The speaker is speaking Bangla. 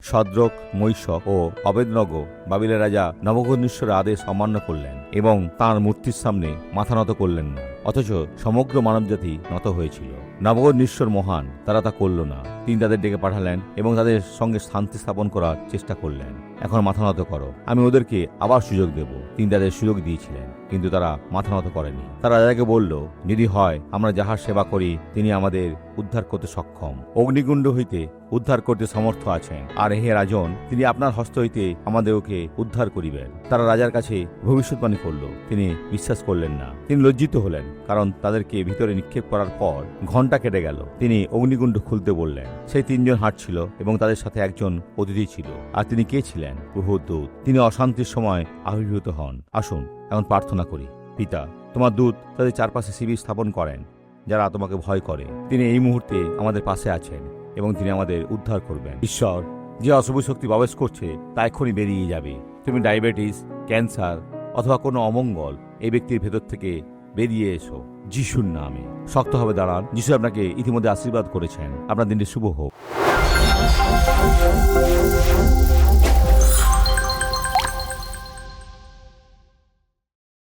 শদ্রক, মৈশক ও অবেদনগো বাবিলের রাজা নবুকদনেছরের আদেশ অমান্য করলেন এবং তাঁর মূর্তির সামনে মাথা নত করলেন না, অথচ সমগ্র মানবজাতি নত হয়েছিল। নবুকদনেছর মহান, তারা তা করল না। তিনি তাদের ডেকে পাঠালেন এবং তাদের সঙ্গে শান্তি স্থাপন করার চেষ্টা করলেন। এখন মাথা নত করো, আমি ওদেরকে আবার সুযোগ দেব। তিনি তাদের সুযোগ দিয়েছিলেন, কিন্তু তারা মাথা নত করেনি। তারা রাজাকে বলল, যদি হয় আমরা যাহার সেবা করি তিনি আমাদের উদ্ধার করতে সক্ষম, অগ্নিকুণ্ড হইতে উদ্ধার করতে সমর্থ আছেন, আর হে রাজন, তিনি আপনার হস্ত হইতে আমাদেরকে উদ্ধার করিবেন। তারা রাজার কাছে ভবিষ্যৎবাণী করল, তিনি বিশ্বাস করলেন না। তিনি লজ্জিত হলেন, কারণ তাদেরকে ভিতরে নিক্ষেপ করার পর ঘণ্টা কেটে গেল। তিনি অগ্নিকুণ্ড খুলতে বললেন। সেই তিনজন হাঁটছিল এবং তাদের সাথে একজন অতিথি ছিল। আর তিনি কে ছিলেন? প্রভুর দূত। তিনি অশান্তির সময় আবির্ভূত হন। আসুন এখন প্রার্থনা করি। পিতা, তোমার দূত তাদের চারপাশে শিবির স্থাপন করেন যারা তোমাকে ভয় করে। তিনি এই মুহূর্তে আমাদের পাশে আছেন এবং তিনি আমাদের উদ্ধার করবেন। ঈশ্বর, যে অশুভ শক্তি প্রবেশ করছে তা এক্ষুনি বেরিয়ে যাবে। তুমি ডায়াবেটিস, ক্যান্সার অথবা কোনো অমঙ্গল এই ব্যক্তির ভেতর থেকে বেরিয়ে এসো যিশুর নামে। শক্তভাবে দাঁড়ান। যিশু আপনাকে ইতিমধ্যে আশীর্বাদ করেছেন। আপনার দিনটি শুভ হোক।